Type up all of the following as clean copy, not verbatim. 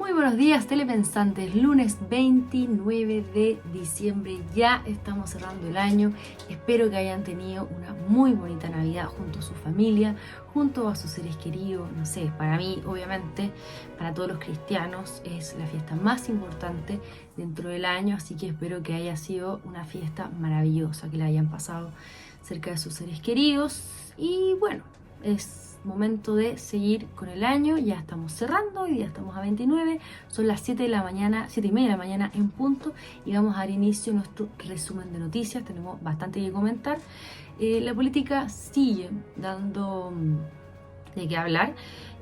Muy buenos días, telepensantes. Lunes 29 de diciembre. Ya estamos cerrando el año. Espero que hayan tenido una muy bonita Navidad junto a su familia, junto a sus seres queridos. No sé, para mí, obviamente, para todos los cristianos, es la fiesta más importante dentro del año. Así que espero que haya sido una fiesta maravillosa, que la hayan pasado cerca de sus seres queridos. Y bueno, es momento de seguir con el año. Ya estamos cerrando, hoy día estamos a 29, son las 7 de la mañana, 7 y media de la mañana en punto, y vamos a dar inicio a nuestro resumen de noticias. Tenemos bastante que comentar. La política sigue dando de qué hablar.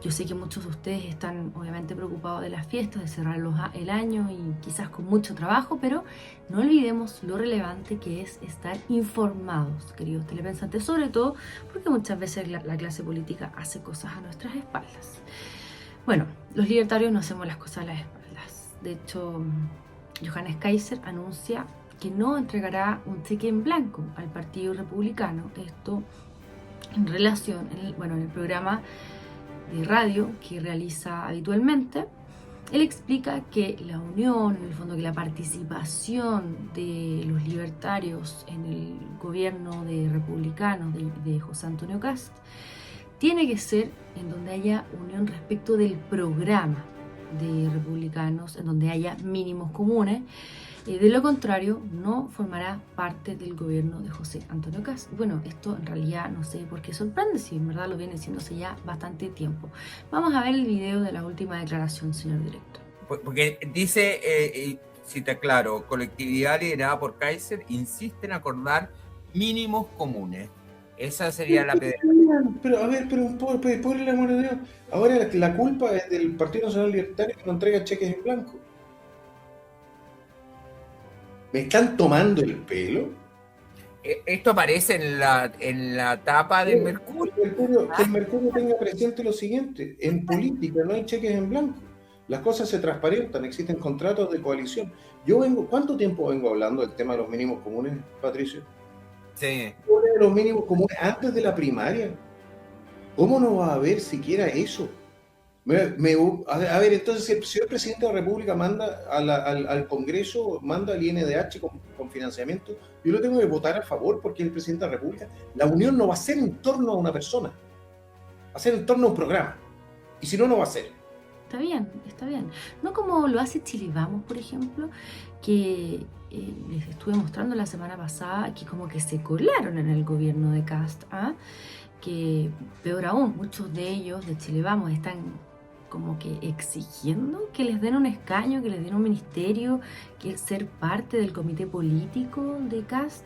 Yo sé que muchos de ustedes están obviamente preocupados de las fiestas, de cerrar el año y quizás con mucho trabajo, pero no olvidemos lo relevante que es estar informados, queridos telepensantes, sobre todo porque muchas veces la clase política hace cosas a nuestras espaldas. Bueno, los libertarios no hacemos las cosas a las espaldas. De hecho, Johannes Kaiser anuncia que no entregará un cheque en blanco al Partido Republicano. Esto en relación, en el programa de radio que realiza habitualmente. Él explica que la unión, en el fondo que la participación de los libertarios en el gobierno de republicanos de José Antonio Kast tiene que ser en donde haya unión respecto del programa de republicanos, en donde haya mínimos comunes. De lo contrario, no formará parte del gobierno de José Antonio Kast. Bueno, esto en realidad no sé por qué sorprende, si en verdad lo viene diciéndose ya bastante tiempo. Vamos a ver el video de la última declaración, señor director. Porque dice, cita claro, colectividad liderada por Kaiser insiste en acordar mínimos comunes. Esa sería la pedagogía. Pero a ver, por el amor de Dios, ahora la culpa es del Partido Nacional Libertario que no entrega cheques en blanco. ¿Me están tomando el pelo? Esto aparece en la tapa del Mercurio. Que el Mercurio tenga presente lo siguiente: en política no hay cheques en blanco. Las cosas se transparentan, existen contratos de coalición. ¿Cuánto tiempo vengo hablando del tema de los mínimos comunes, Patricio? Sí. De los mínimos comunes antes de la primaria. ¿Cómo no va a haber siquiera eso? A ver, entonces, si el señor presidente de la República manda al Congreso, manda al INDH con financiamiento, yo lo tengo que votar a favor porque es el presidente de la República. La unión no va a ser en torno a una persona, va a ser en torno a un programa. Y si no, no va a ser. Está bien, está bien. No como lo hace Chile Vamos, por ejemplo, que les estuve mostrando la semana pasada, que como que se colaron en el gobierno de Kast, que peor aún, muchos de ellos de Chile Vamos están como que exigiendo que les den un escaño, que les den un ministerio, que ser parte del comité político de Kast.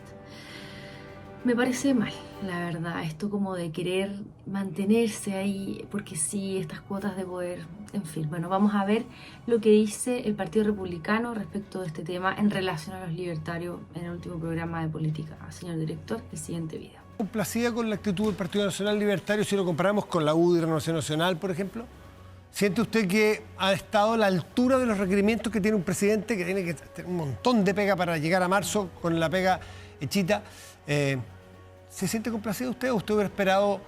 Me parece mal, la verdad, esto como de querer mantenerse ahí, porque sí, estas cuotas de poder, en fin. Bueno, vamos a ver lo que dice el Partido Republicano respecto de este tema en relación a los libertarios en el último programa de política. Señor director, el siguiente video. ¿Complacida con la actitud del Partido Nacional Libertario si lo comparamos con la UDI, Renovación Nacional, por ejemplo? ¿Siente usted que ha estado a la altura de los requerimientos que tiene un presidente que tiene que tener un montón de pega para llegar a marzo con la pega hechita? ¿Se siente complacido usted o usted hubiera esperado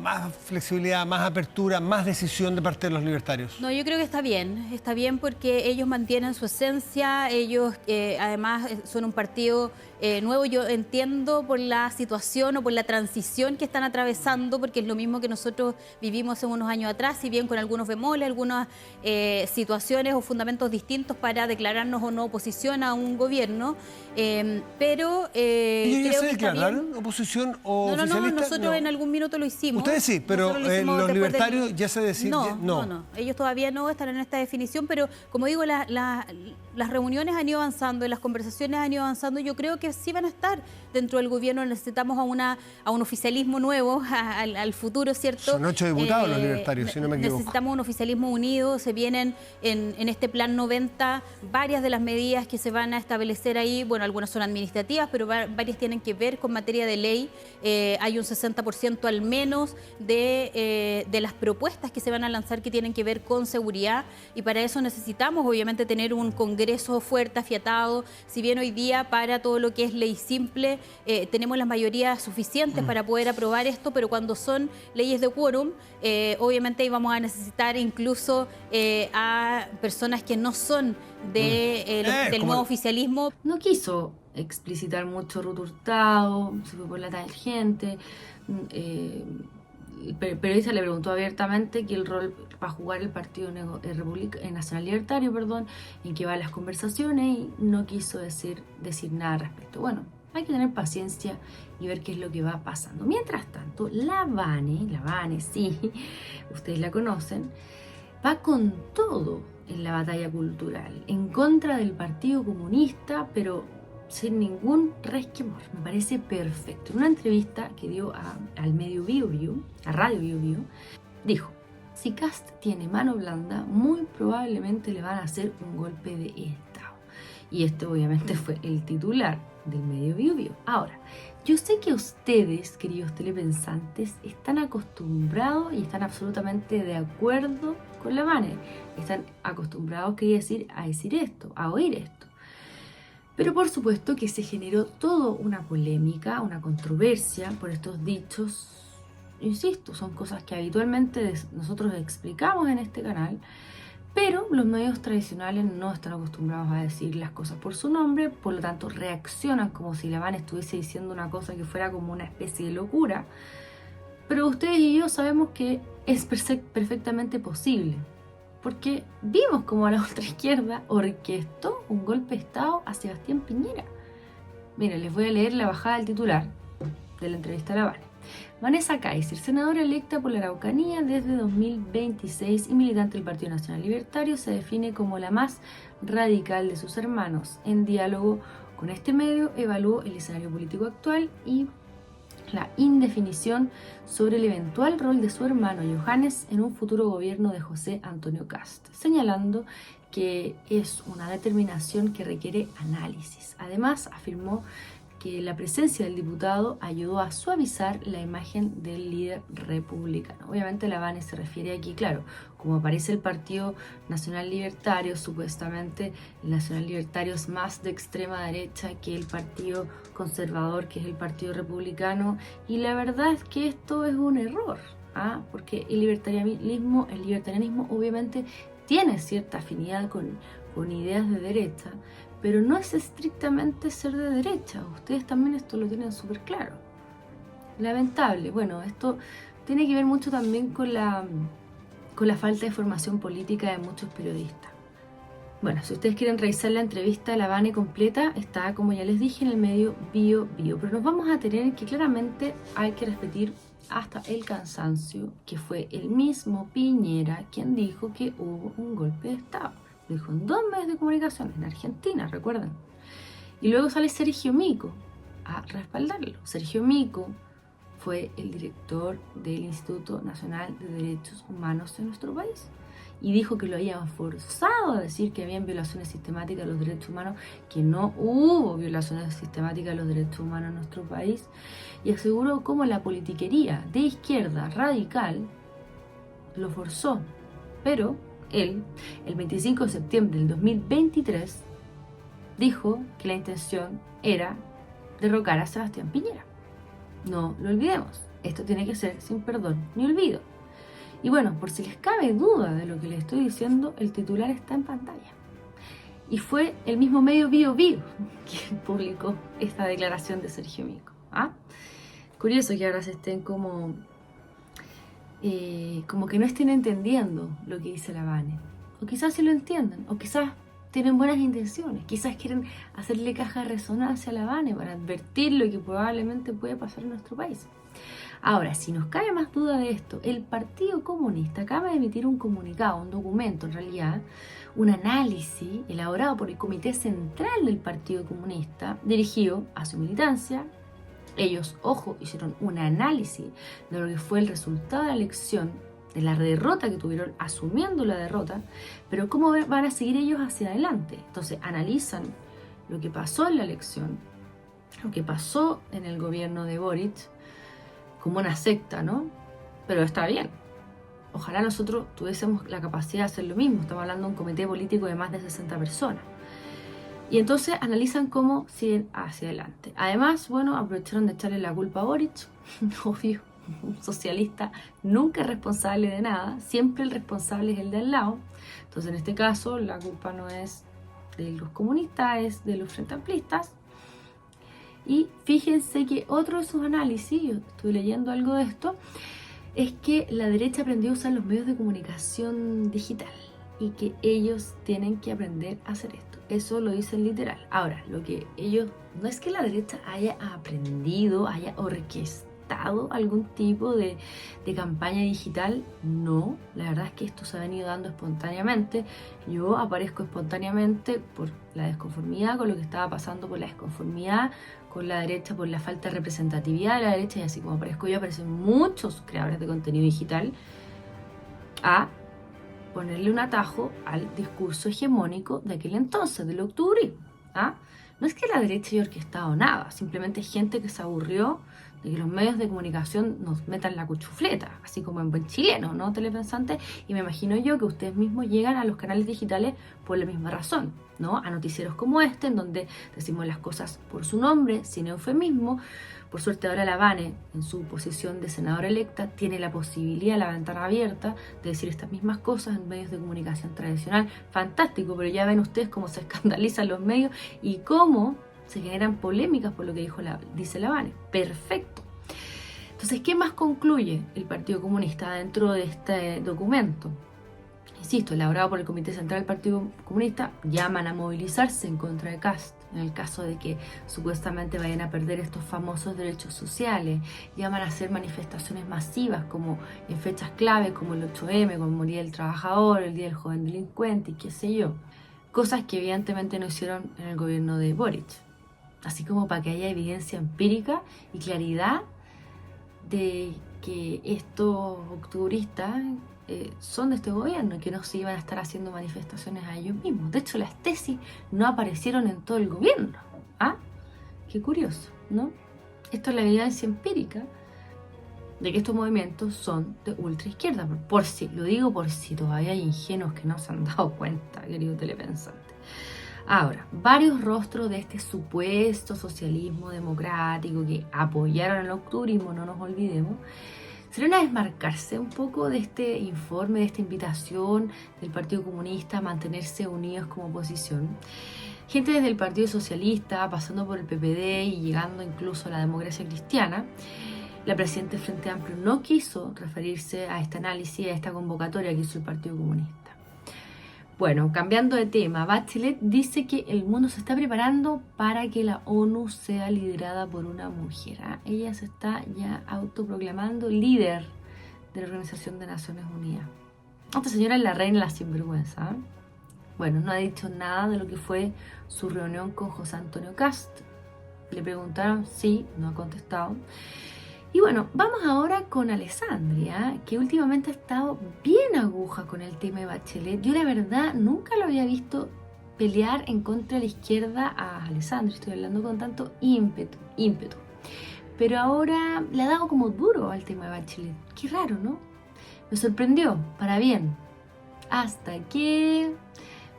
más flexibilidad, más apertura, más decisión de parte de los libertarios? No, yo creo que está bien porque ellos mantienen su esencia, ellos además son un partido nuevo. Yo entiendo por la situación o por la transición que están atravesando, porque es lo mismo que nosotros vivimos hace unos años atrás, si bien con algunos bemoles, algunas situaciones o fundamentos distintos para declararnos o no oposición a un gobierno, pero ¿Ellos ya creo se que declararon oposición o no, oficialista? nosotros en algún minuto lo hicimos. Ustedes sí, pero los libertarios ya se deciden. No, ellos todavía no están en esta definición, pero como digo, las reuniones han ido avanzando, las conversaciones han ido avanzando. Yo creo que sí van a estar dentro del gobierno. Necesitamos a un oficialismo nuevo, al futuro, ¿cierto? Son 8 diputados los libertarios, si no me equivoco. Necesitamos un oficialismo unido. Se vienen en este plan 90 varias de las medidas que se van a establecer ahí. Bueno, algunas son administrativas, pero varias tienen que ver con materia de ley. Hay un 60% al menos menos de las propuestas que se van a lanzar que tienen que ver con seguridad, y para eso necesitamos obviamente tener un Congreso fuerte, afiatado. Si bien hoy día para todo lo que es ley simple tenemos las mayorías suficientes para poder aprobar esto, pero cuando son leyes de quórum, obviamente íbamos a necesitar incluso a personas que no son del nuevo oficialismo. No quiso explicitar mucho Ruth Hurtado, se fue por la tangente. El periodista le preguntó abiertamente que el rol para jugar el Partido Nacional Libertario, en qué van las conversaciones, y no quiso decir nada al respecto. Bueno, hay que tener paciencia y ver qué es lo que va pasando. Mientras tanto, la Vane, sí, ustedes la conocen, va con todo en la batalla cultural, en contra del Partido Comunista, pero sin ningún resquemor. Me parece perfecto. En una entrevista que dio al medio Biobío, a Radio Biobío, dijo: si Kast tiene mano blanda, muy probablemente le van a hacer un golpe de Estado. Y esto obviamente fue el titular del medio Biobío. Ahora, yo sé que ustedes, queridos telepensantes, están acostumbrados y están absolutamente de acuerdo con la Vane. Están acostumbrados, quería decir, a decir esto, a oír esto. Pero por supuesto que se generó toda una polémica, una controversia por estos dichos. Insisto, son cosas que habitualmente nosotros explicamos en este canal, pero los medios tradicionales no están acostumbrados a decir las cosas por su nombre, por lo tanto reaccionan como si la Vane estuviese diciendo una cosa que fuera como una especie de locura. Pero ustedes y yo sabemos que es perfectamente posible, porque vimos como la ultraizquierda orquestó un golpe de Estado a Sebastián Piñera. Miren, les voy a leer la bajada del titular de la entrevista a la Vane. Vanessa Kaiser, senadora electa por la Araucanía desde 2026 y militante del Partido Nacional Libertario, se define como la más radical de sus hermanos. En diálogo con este medio, evaluó el escenario político actual y la indefinición sobre el eventual rol de su hermano Johannes en un futuro gobierno de José Antonio Kast, señalando que es una determinación que requiere análisis. Además, afirmó que la presencia del diputado ayudó a suavizar la imagen del líder republicano. Obviamente la Vane se refiere aquí, claro, como aparece el Partido Nacional Libertario, supuestamente el Nacional Libertario es más de extrema derecha que el Partido Conservador, que es el Partido Republicano, y la verdad es que esto es un error, porque el libertarianismo obviamente tiene cierta afinidad con ideas de derecha, pero no es estrictamente ser de derecha. Ustedes también esto lo tienen súper claro. Lamentable. Bueno, esto tiene que ver mucho también con la falta de formación política de muchos periodistas. Bueno, si ustedes quieren revisar la entrevista a la Vane completa, está, como ya les dije, en el medio Biobío. Pero nos vamos a tener que, claramente, hay que repetir hasta el cansancio, que fue el mismo Piñera quien dijo que hubo un golpe de Estado. Lo dijo en 2 medios de comunicación, en Argentina, recuerden. Y luego sale Sergio Mico a respaldarlo. Sergio Mico fue el director del Instituto Nacional de Derechos Humanos de nuestro país y dijo que lo habían forzado a decir que habían violaciones sistemáticas de los derechos humanos, que no hubo violaciones sistemáticas de los derechos humanos en nuestro país, y aseguró cómo la politiquería de izquierda radical lo forzó. Pero él, el 25 de septiembre del 2023, dijo que la intención era derrocar a Sebastián Piñera. No lo olvidemos, esto tiene que ser sin perdón ni olvido. Y bueno, por si les cabe duda de lo que les estoy diciendo, el titular está en pantalla. Y fue el mismo medio Biobío quien publicó esta declaración de Sergio Mico. Curioso que ahora se estén como que no estén entendiendo lo que dice la Vane. O quizás sí lo entiendan, o quizás tienen buenas intenciones, quizás quieren hacerle caja de resonancia a la Vane para advertir lo que probablemente puede pasar en nuestro país. Ahora, si nos cabe más duda de esto, el Partido Comunista acaba de emitir un comunicado, un documento en realidad, un análisis elaborado por el Comité Central del Partido Comunista, dirigido a su militancia. Ellos, ojo, hicieron un análisis de lo que fue el resultado de la elección, de la derrota que tuvieron, asumiendo la derrota, pero cómo van a seguir ellos hacia adelante. Entonces analizan lo que pasó en la elección, lo que pasó en el gobierno de Boric, como una secta, ¿no? pero está bien. Ojalá nosotros tuviésemos la capacidad de hacer lo mismo. Estamos hablando de un comité político de más de 60 personas. Y entonces analizan cómo siguen hacia adelante. Además, bueno, aprovecharon de echarle la culpa a Boric. Obvio, un socialista nunca es responsable de nada. Siempre el responsable es el de al lado. Entonces, en este caso, la culpa no es de los comunistas, es de los frente amplistas. Y fíjense que otro de sus análisis, yo estuve leyendo algo de esto, es que la derecha aprendió a usar los medios de comunicación digital y que ellos tienen que aprender a hacer esto. Eso lo dicen literal. Ahora, lo que ellos, no es que la derecha haya aprendido, haya orquestado algún tipo de campaña digital, no, la verdad es que esto se ha venido dando espontáneamente. Yo aparezco espontáneamente por la desconformidad con lo que estaba pasando, por la desconformidad con la derecha, por la falta de representatividad de la derecha, y así como aparezco yo, aparecen muchos creadores de contenido digital a ponerle un atajo al discurso hegemónico de aquel entonces, del octubrismo. ¿Ah? No es que la derecha haya orquestado nada, simplemente gente que se aburrió de que los medios de comunicación nos metan la cuchufleta, así como en buen chileno, ¿no, telepensantes? Y me imagino yo que ustedes mismos llegan a los canales digitales por la misma razón, ¿no? A noticieros como este, en donde decimos las cosas por su nombre, sin eufemismo. Por suerte ahora la Vane, en su posición de senadora electa, tiene la posibilidad, la ventana abierta, de decir estas mismas cosas en medios de comunicación tradicional. Fantástico, pero ya ven ustedes cómo se escandalizan los medios y cómo se generan polémicas por lo que dice la Vane. Perfecto. Entonces, ¿qué más concluye el Partido Comunista dentro de este documento? Insisto, elaborado por el Comité Central del Partido Comunista, llaman a movilizarse en contra de Kast, en el caso de que supuestamente vayan a perder estos famosos derechos sociales. Llaman a hacer manifestaciones masivas, como en fechas clave, como el 8M, como el Día del Trabajador, el Día del Joven Delincuente y qué sé yo. Cosas que evidentemente no hicieron en el gobierno de Boric. Así como para que haya evidencia empírica y claridad de que estos octubristas son de este gobierno y que no se iban a estar haciendo manifestaciones a ellos mismos. De hecho, las tesis no aparecieron en todo el gobierno. ¿Ah? Qué curioso, ¿no? Esto es la evidencia empírica de que estos movimientos son de ultraizquierda. Lo digo por si todavía hay ingenuos que no se han dado cuenta, querido telepensante. Ahora, varios rostros de este supuesto socialismo democrático que apoyaron el octubrismo, no nos olvidemos, serían a desmarcarse un poco de este informe, de esta invitación del Partido Comunista a mantenerse unidos como oposición. Gente desde el Partido Socialista, pasando por el PPD y llegando incluso a la democracia cristiana. La presidenta del Frente Amplio no quiso referirse a este análisis, a esta convocatoria que hizo el Partido Comunista. Bueno, cambiando de tema, Bachelet dice que el mundo se está preparando para que la ONU sea liderada por una mujer. Ella se está ya autoproclamando líder de la Organización de Naciones Unidas. Esta señora es la reina de la sinvergüenza. Bueno, no ha dicho nada de lo que fue su reunión con José Antonio Kast. Le preguntaron, sí, no ha contestado. Y bueno, vamos ahora con Alessandria, que últimamente ha estado bien aguja con el tema de Bachelet. Yo la verdad nunca lo había visto pelear en contra de la izquierda a Alessandria, estoy hablando con tanto ímpetu. Pero ahora le ha dado como duro al tema de Bachelet. Qué raro, ¿no? Me sorprendió, para bien. Hasta que...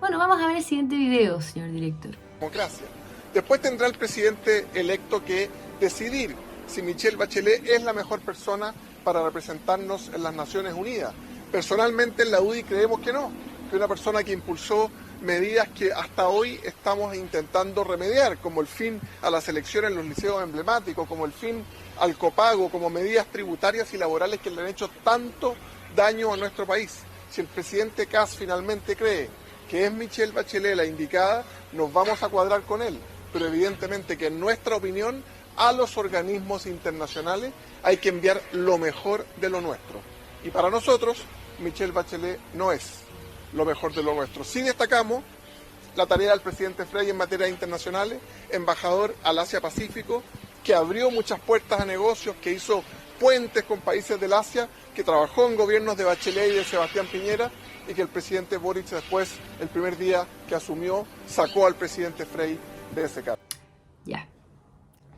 Bueno, vamos a ver el siguiente video, señor director. Democracia. Después tendrá el presidente electo que decidir si Michelle Bachelet es la mejor persona para representarnos en las Naciones Unidas. Personalmente en la UDI creemos que no, que una persona que impulsó medidas que hasta hoy estamos intentando remediar, como el fin a la selección en los liceos emblemáticos, como el fin al copago, como medidas tributarias y laborales que le han hecho tanto daño a nuestro país. Si el presidente Kast finalmente cree que es Michelle Bachelet la indicada, nos vamos a cuadrar con él, pero evidentemente que en nuestra opinión a los organismos internacionales hay que enviar lo mejor de lo nuestro. Y para nosotros, Michelle Bachelet no es lo mejor de lo nuestro. Sí destacamos la tarea del presidente Frey en materia internacionales, embajador al Asia-Pacífico, que abrió muchas puertas a negocios, que hizo puentes con países del Asia, que trabajó en gobiernos de Bachelet y de Sebastián Piñera, y que el presidente Boric después, el primer día que asumió, sacó al presidente Frey de ese cargo. Ya.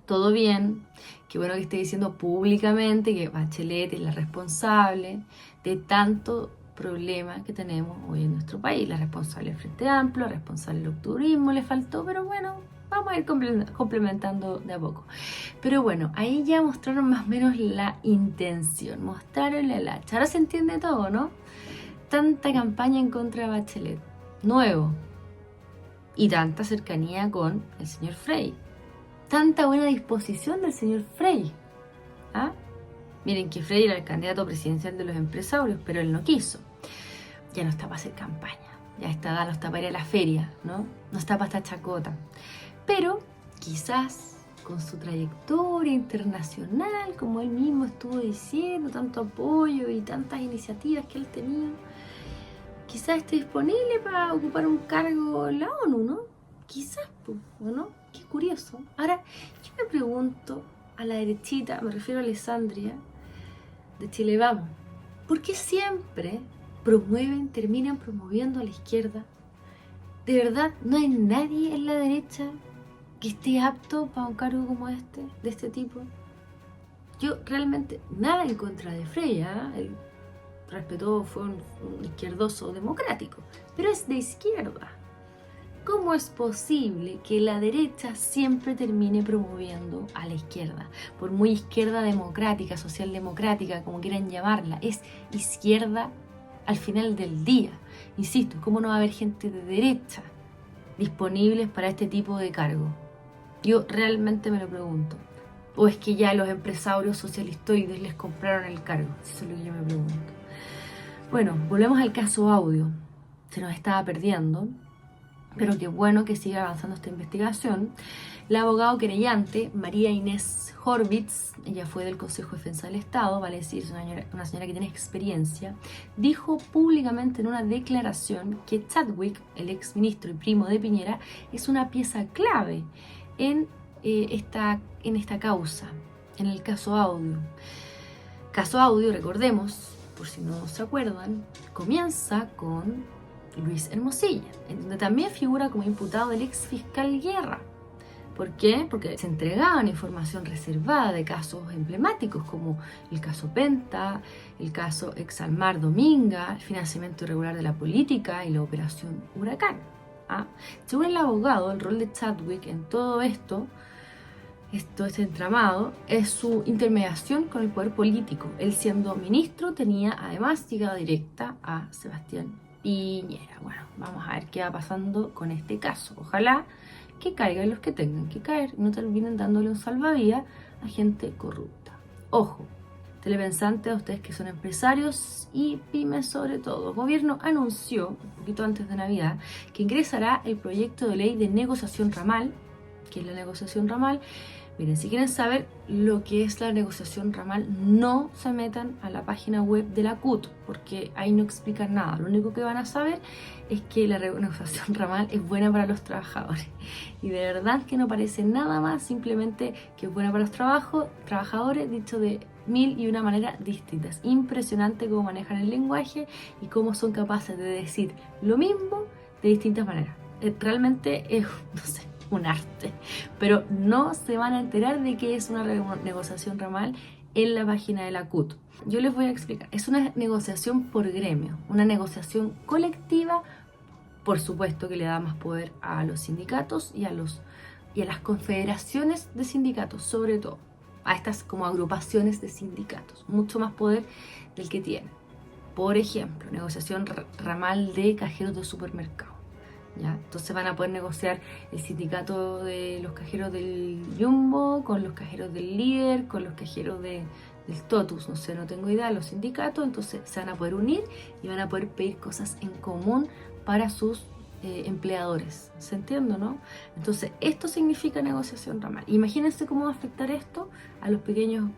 todo bien, qué bueno que esté diciendo públicamente que Bachelet es la responsable de tanto problema que tenemos hoy en nuestro país, la responsable del Frente Amplio, la responsable del octubrismo, le faltó, pero bueno, vamos a ir complementando de a poco. Pero bueno, ahí ya mostraron más o menos la intención, mostraron el hacha. Ahora se entiende todo, ¿no? Tanta campaña en contra de Bachelet, nuevo, y tanta cercanía con el señor Frey. Tanta buena disposición del señor Frey. ¿Ah? Miren que Frey era el candidato presidencial de los empresarios, pero él no quiso. Ya no está para hacer campaña. Ya está, no está para ir a la feria, ¿no? No está para esta chacota. Pero quizás con su trayectoria internacional, como él mismo estuvo diciendo, tanto apoyo y tantas iniciativas que él tenía, quizás esté disponible para ocupar un cargo en la ONU, ¿no? Quizás, ¿o no? Qué curioso. Ahora, yo me pregunto a la derechita, me refiero a Alessandria, de Chile Vamos, ¿por qué siempre terminan promoviendo a la izquierda? ¿De verdad no hay nadie en la derecha que esté apto para un cargo como este, de este tipo? Yo realmente nada en contra de Freya, él respetó, fue un izquierdoso democrático, pero es de izquierda. ¿Cómo es posible que la derecha siempre termine promoviendo a la izquierda? Por muy izquierda democrática, socialdemocrática, como quieran llamarla, es izquierda al final del día. Insisto, ¿cómo no va a haber gente de derecha disponibles para este tipo de cargo? Yo realmente me lo pregunto. ¿O es que ya los empresarios socialistoides les compraron el cargo? Eso es lo que yo me pregunto. Bueno, volvemos al caso Audio. Se nos estaba perdiendo, pero qué bueno que siga avanzando esta investigación. La abogada querellante, María Inés Horvitz, ella fue del Consejo de Defensa del Estado, vale decir, es una señora que tiene experiencia, dijo públicamente en una declaración que Chadwick, el exministro y primo de Piñera, es una pieza clave en esta causa, en el caso Audio. Caso Audio, recordemos, por si no se acuerdan, comienza con Luis Hermosilla, en donde también figura como imputado el ex fiscal Guerra. ¿Por qué? Porque se entregaban información reservada de casos emblemáticos como el caso Penta, el caso Exalmar Dominga, el financiamiento irregular de la política y la operación Huracán. ¿Ah? Según el abogado, el rol de Chadwick en todo este entramado, es su intermediación con el poder político. Él, siendo ministro, tenía además llegada directa a Sebastián Piñera. Bueno, vamos a ver qué va pasando con este caso. Ojalá que caigan los que tengan que caer y no terminen dándole un salvavidas a gente corrupta. Ojo, telepensantes, a ustedes que son empresarios y pymes sobre todo. El gobierno anunció, un poquito antes de Navidad, que ingresará el proyecto de ley de negociación ramal. ¿Qué es la negociación ramal? Miren, si quieren saber lo que es la negociación ramal, no se metan a la página web de la CUT, porque ahí no explican nada. Lo único que van a saber es que la negociación ramal es buena para los trabajadores. Y de verdad que no parece nada más, simplemente que es buena para los trabajadores, dicho de mil y una maneras distintas. Impresionante cómo manejan el lenguaje y cómo son capaces de decir lo mismo de distintas maneras. Realmente es, no sé, un arte, pero no se van a enterar de que es una negociación ramal en la página de la CUT. Yo les voy a explicar. Es una negociación por gremio, una negociación colectiva, por supuesto que le da más poder a los sindicatos y a las confederaciones de sindicatos, sobre todo a estas como agrupaciones de sindicatos, mucho más poder del que tienen. Por ejemplo, negociación ramal de cajeros de supermercado. ¿Ya? Entonces van a poder negociar el sindicato de los cajeros del Jumbo con los cajeros del Líder, con los cajeros del Totus, no sé, no tengo idea, los sindicatos. Entonces se van a poder unir y van a poder pedir cosas en común para sus empleadores. ¿Se entiende, no? Entonces esto significa negociación ramal. Imagínense cómo va a afectar esto a los pequeños,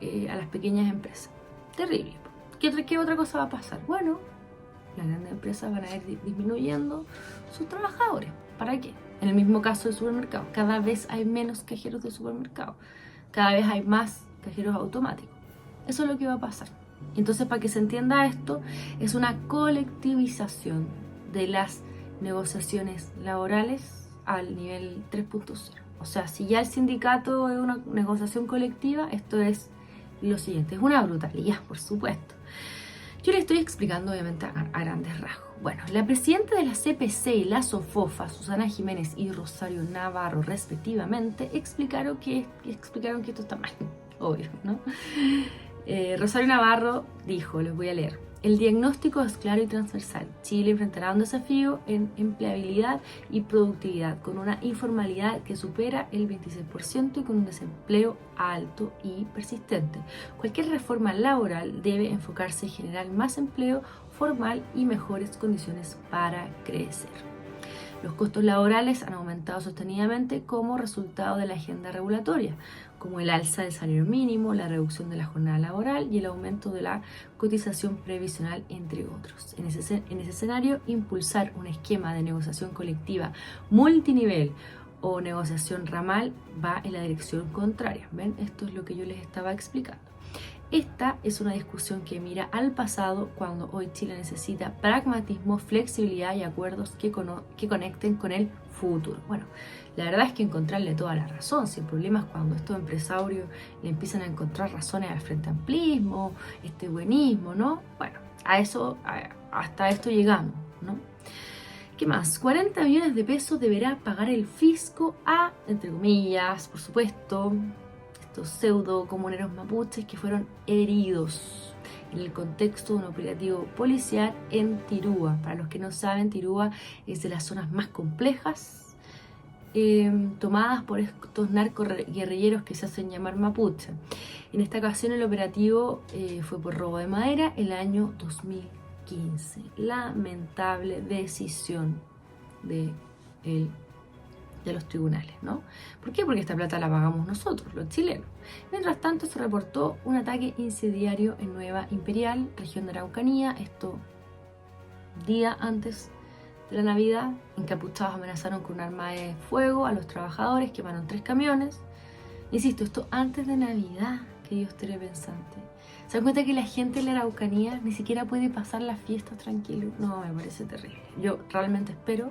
a las pequeñas empresas. Terrible. ¿Qué otra cosa va a pasar? Bueno, las grandes empresas van a ir disminuyendo sus trabajadores. ¿Para qué? En el mismo caso del supermercado, cada vez hay menos cajeros de supermercado, cada vez hay más cajeros automáticos. Eso es lo que va a pasar. Entonces, para que se entienda esto, es una colectivización de las negociaciones laborales al nivel 3.0. O sea, si ya el sindicato es una negociación colectiva, esto es lo siguiente, es una brutalidad, por supuesto. Yo le estoy explicando obviamente a grandes rasgos. Bueno, la presidenta de la CPC y la SOFOFA, Susana Jiménez y Rosario Navarro, respectivamente, explicaron que esto está mal, obvio, ¿no? Rosario Navarro dijo, les voy a leer: el diagnóstico es claro y transversal. Chile enfrentará un desafío en empleabilidad y productividad, con una informalidad que supera el 26% y con un desempleo alto y persistente. Cualquier reforma laboral debe enfocarse en generar más empleo formal y mejores condiciones para crecer. Los costos laborales han aumentado sostenidamente como resultado de la agenda regulatoria, como el alza del salario mínimo, la reducción de la jornada laboral y el aumento de la cotización previsional, entre otros. En ese escenario, impulsar un esquema de negociación colectiva multinivel o negociación ramal va en la dirección contraria. ¿Ven? Esto es lo que yo les estaba explicando. Esta es una discusión que mira al pasado, cuando hoy Chile necesita pragmatismo, flexibilidad y acuerdos que conecten con el futuro. Bueno, la verdad es que encontrarle toda la razón. Si el problema es cuando estos empresarios le empiezan a encontrar razones al frente amplismo, este buenismo, ¿no? Bueno, hasta esto llegamos, ¿no? ¿Qué más? 40 millones de pesos deberá pagar el fisco a, entre comillas, por supuesto, estos pseudo comuneros mapuches que fueron heridos en el contexto de un operativo policial en Tirúa. Para los que no saben, Tirúa es de las zonas más complejas tomadas por estos narcoguerrilleros que se hacen llamar mapuche. En esta ocasión el operativo fue por robo de madera el año 2015. Lamentable decisión de los tribunales, ¿no? ¿Por qué? Porque esta plata la pagamos nosotros, los chilenos. Mientras tanto, se reportó un ataque incendiario en Nueva Imperial, región de Araucanía. Esto día antes de la Navidad. Encapuchados amenazaron con un arma de fuego a los trabajadores, quemaron 3 camiones. Insisto, esto antes de Navidad, que Dios pensante. ¿Se dan cuenta que la gente de la Araucanía ni siquiera puede pasar las fiestas tranquilo? No, me parece terrible. Yo realmente espero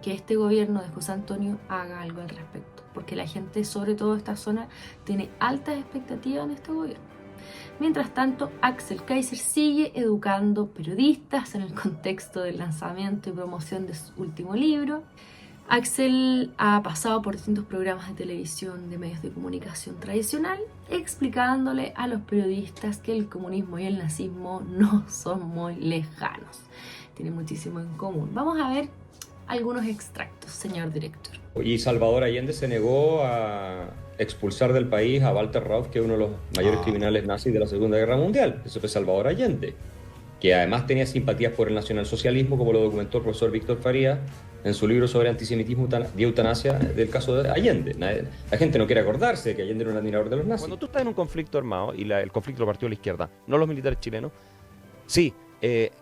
que este gobierno de José Antonio haga algo al respecto, porque la gente, sobre todo esta zona, tiene altas expectativas en este gobierno. Mientras tanto, Axel Kaiser sigue educando periodistas en el contexto del lanzamiento y promoción de su último libro. Axel ha pasado por distintos programas de televisión de medios de comunicación tradicional, explicándole a los periodistas que el comunismo y el nazismo no son muy lejanos, tienen muchísimo en común. Vamos a ver algunos extractos, señor director. Y Salvador Allende se negó a expulsar del país a Walter Rauff, que es uno de los mayores criminales nazis de la Segunda Guerra Mundial. Eso fue Salvador Allende, que además tenía simpatías por el nacionalsocialismo, como lo documentó el profesor Víctor Farías en su libro sobre antisemitismo y eutanasia del caso de Allende. La gente no quiere acordarse de que Allende era un admirador de los nazis. Cuando tú estás en un conflicto armado, y el conflicto lo partió la izquierda, no los militares chilenos, sí,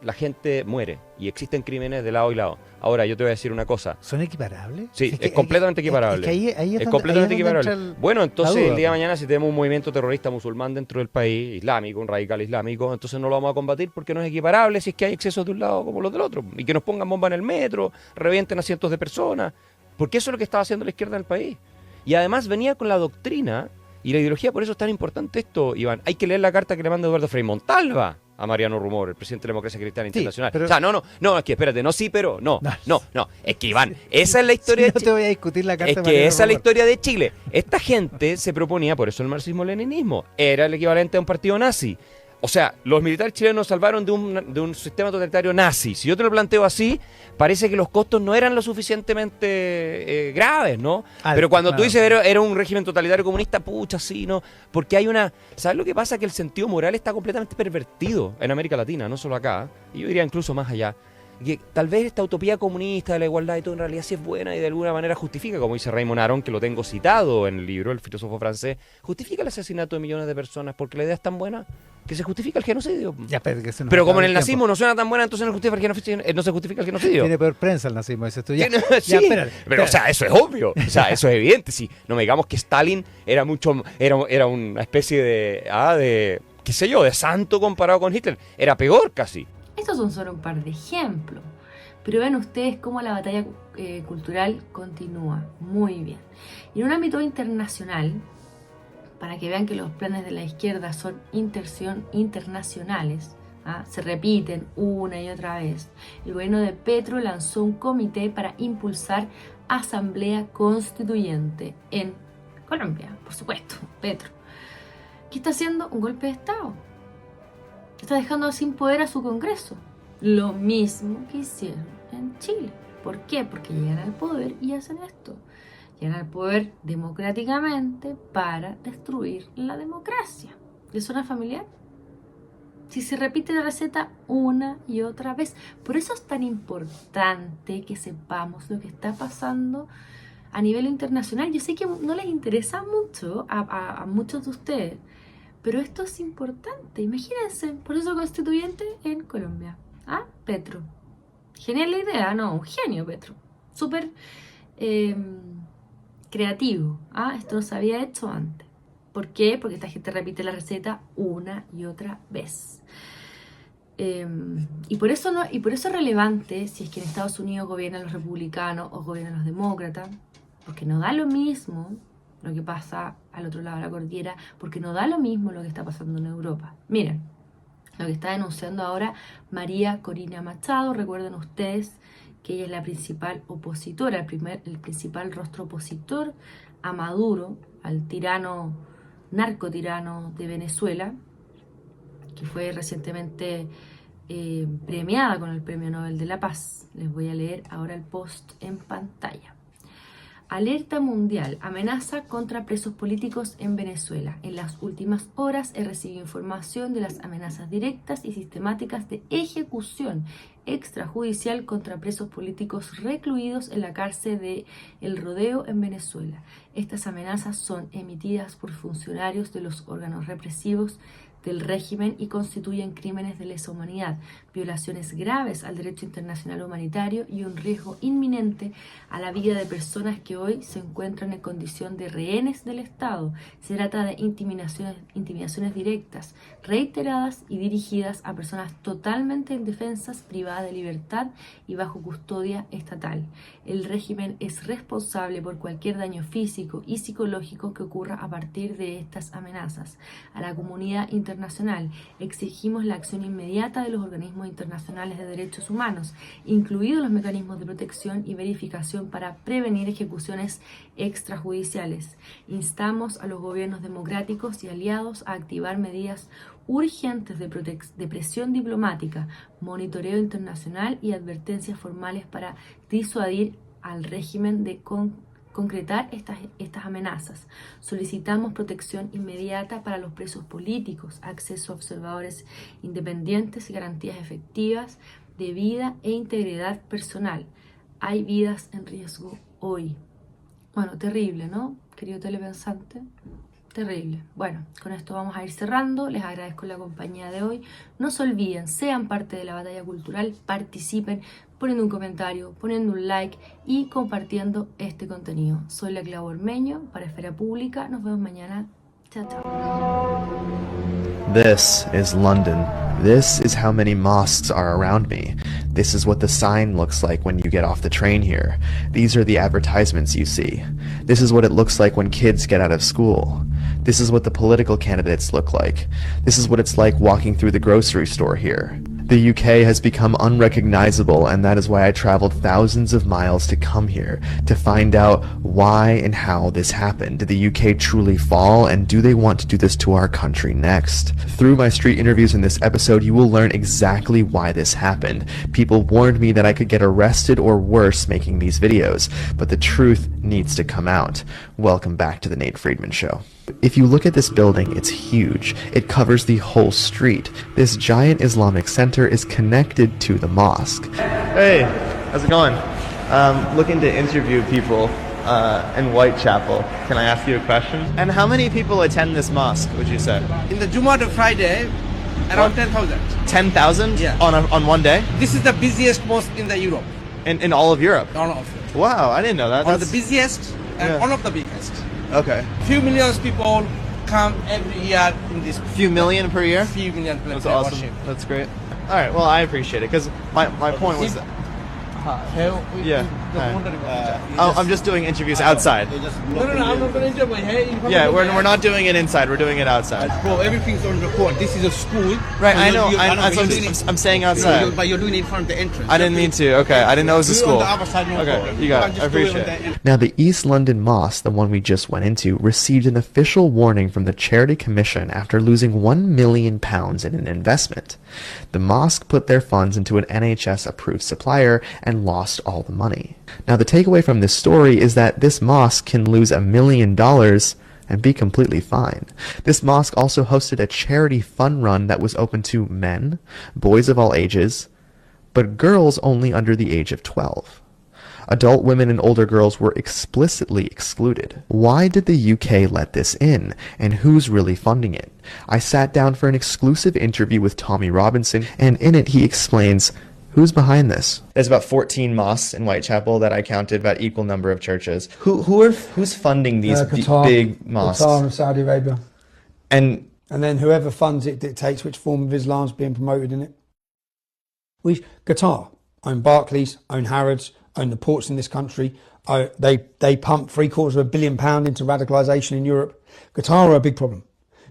la gente muere y existen crímenes de lado y lado. Ahora, yo te voy a decir una cosa. ¿Son equiparables? Sí, es completamente equiparable. Es completamente equiparable. Bueno, entonces el día de mañana, si tenemos un movimiento terrorista musulmán dentro del país, islámico, un radical islámico, entonces no lo vamos a combatir porque no es equiparable si es que hay excesos de un lado como los del otro. Y que nos pongan bomba en el metro, revienten a cientos de personas. Porque eso es lo que estaba haciendo la izquierda en el país. Y además venía con la doctrina y la ideología. Por eso es tan importante esto, Iván. Hay que leer la carta que le manda Eduardo Frei Montalva a Mariano Rumor, el presidente de la Democracia Cristiana Internacional. Pero... O sea, no, es que espérate, no, es que Iván, esa es la historia de Chile. No te voy a discutir la carta es que esa es la historia de Chile. Esta gente se proponía, por eso el marxismo-leninismo, era el equivalente a un partido nazi. O sea, los militares chilenos nos salvaron de un sistema totalitario nazi. Si yo te lo planteo así, parece que los costos no eran lo suficientemente graves, ¿no? Pero cuando tú dices era un régimen totalitario comunista, pucha, sí, ¿no? Porque hay una... ¿Sabes lo que pasa? Que el sentido moral está completamente pervertido en América Latina, no solo acá. Y yo diría incluso más allá. Que tal vez esta utopía comunista de la igualdad y todo en realidad sí es buena y de alguna manera justifica, como dice Raymond Aron, que lo tengo citado en el libro, el filósofo francés, justifica el asesinato de millones de personas porque la idea es tan buena que se justifica el genocidio. Ya, pero como en el nazismo no suena tan buena, entonces no se justifica el genocidio. Tiene peor prensa el nazismo, dices tú. Ya, sí, ya, espérate. Pero o sea, eso es obvio, o sea, eso es evidente. Sí. No me digamos que Stalin era una especie de qué sé yo, de santo comparado con Hitler. Era peor casi. Estos son solo un par de ejemplos, Pero ven ustedes cómo la batalla cultural continúa muy bien. Y en un ámbito internacional, para que vean que los planes de la izquierda son internacionales, se repiten una y otra vez, el gobierno de Petro lanzó un comité para impulsar asamblea constituyente en Colombia, por supuesto, Petro. ¿Qué está haciendo? Un golpe de Estado. Está dejando sin poder a su Congreso. Lo mismo que hicieron en Chile. ¿Por qué? Porque llegan al poder y hacen esto. Llegan al poder democráticamente para destruir la democracia. ¿Les suena familiar? Si se repite la receta una y otra vez. Por eso es tan importante que sepamos lo que está pasando a nivel internacional. Yo sé que no les interesa mucho a muchos de ustedes, pero esto es importante. Imagínense, proceso constituyente en Colombia. Petro. Genial la idea, ¿no? Un genio, Petro. Súper creativo. Esto no se había hecho antes. ¿Por qué? Porque esta gente repite la receta una y otra vez. Y por eso es relevante si es que en Estados Unidos gobiernan los republicanos o gobiernan los demócratas, porque no da lo mismo lo que pasa al otro lado de la cordillera, porque no da lo mismo lo que está pasando en Europa. Miren, lo que está denunciando ahora María Corina Machado, recuerden ustedes que ella es la principal opositora, el principal rostro opositor a Maduro, al narcotirano de Venezuela, que fue recientemente premiada con el Premio Nobel de la Paz. Les voy a leer ahora el post en pantalla. Alerta mundial, amenaza contra presos políticos en Venezuela. En las últimas horas he recibido información de las amenazas directas y sistemáticas de ejecución extrajudicial contra presos políticos recluidos en la cárcel de El Rodeo en Venezuela. Estas amenazas son emitidas por funcionarios de los órganos represivos del régimen y constituyen crímenes de lesa humanidad, violaciones graves al derecho internacional humanitario y un riesgo inminente a la vida de personas que hoy se encuentran en condición de rehenes del Estado. Se trata de intimidaciones directas, reiteradas y dirigidas a personas totalmente indefensas, privadas de libertad y bajo custodia estatal. El régimen es responsable por cualquier daño físico y psicológico que ocurra a partir de estas amenazas. A la comunidad internacional exigimos la acción inmediata de los organismos internacionales de derechos humanos, incluidos los mecanismos de protección y verificación para prevenir ejecuciones extrajudiciales. Instamos a los gobiernos democráticos y aliados a activar medidas urgentes de presión diplomática, monitoreo internacional y advertencias formales para disuadir al régimen de concretar estas amenazas. Solicitamos protección inmediata para los presos políticos, acceso a observadores independientes y garantías efectivas de vida e integridad personal. Hay vidas en riesgo hoy. Bueno, terrible, ¿no? Querido telepensante, terrible. Bueno, con esto vamos a ir cerrando. Les agradezco la compañía de hoy. No se olviden, sean parte de la batalla cultural, participen poniendo un comentario, poniendo un like y compartiendo este contenido. Soy la Clau Ormeño para Esfera Pública. Nos vemos mañana. Chao, chao. This is London. This is how many mosques are around me. This is what the sign looks like when you get off the train here. These are the advertisements you see. This is what it looks like when kids get out of school. This is what the political candidates look like. This is what it's like walking through the grocery store here. The UK has become unrecognizable, and that is why I traveled thousands of miles to come here, to find out why and how this happened. Did the UK truly fall, and do they want to do this to our country next? Through my street interviews in this episode, you will learn exactly why this happened. People warned me that I could get arrested or worse making these videos, but the truth needs to come out. Welcome back to The Nate Friedman Show. If you look at this building, it's huge. It covers the whole street. This giant Islamic center is connected to the mosque. Hey, how's it going? Looking to interview people in Whitechapel. Can I ask you a question? And how many people attend this mosque, would you say? In the Jummah to Friday, around 10,000. 10,000? Yeah. On one day? This is the busiest mosque in the Europe. In all of Europe? All of it. Wow, I didn't know that. One of the busiest and one of the biggest. Okay. Few millions people come every year in this. Few million per year? Few million people. That's awesome. Worship. That's great. All right, well, I appreciate it, because my point was that I'm just doing interviews outside. No, I'm not going to interview here. Yeah, we're not doing it inside. We're doing it outside. Bro, everything's on record. This is a school. Right, I know. I'm saying outside. But you're doing it in front of the entrance. I didn't mean to. Okay, I didn't know it was a school. On the other side, no Okay, problem. you got it. I appreciate it. Now, the East London Mosque, the one we just went into, received an official warning from the Charity Commission after losing £1 million in an investment. The mosque put their funds into an NHS-approved supplier and lost all the money. Now, the takeaway from this story is that this mosque can lose $1 million and be completely fine. This mosque also hosted a charity fun run that was open to men, boys of all ages, but girls only under the age of 12. Adult women and older girls were explicitly excluded. Why did the UK let this in, and who's really funding it? I sat down for an exclusive interview with Tommy Robinson, and in it he explains who's behind this. There's about 14 mosques in Whitechapel that I counted, about equal number of churches. Who's funding these big mosques? Qatar and Saudi Arabia. And then whoever funds it dictates which form of Islam's being promoted in it. Qatar own Barclays, own Harrods, own the ports in this country. They pump £750 million into radicalisation in Europe. Qatar are a big problem.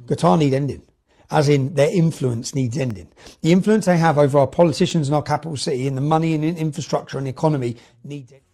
Qatar need ending, as in their influence needs ending. The influence they have over our politicians and our capital city and the money and infrastructure and the economy needs ending.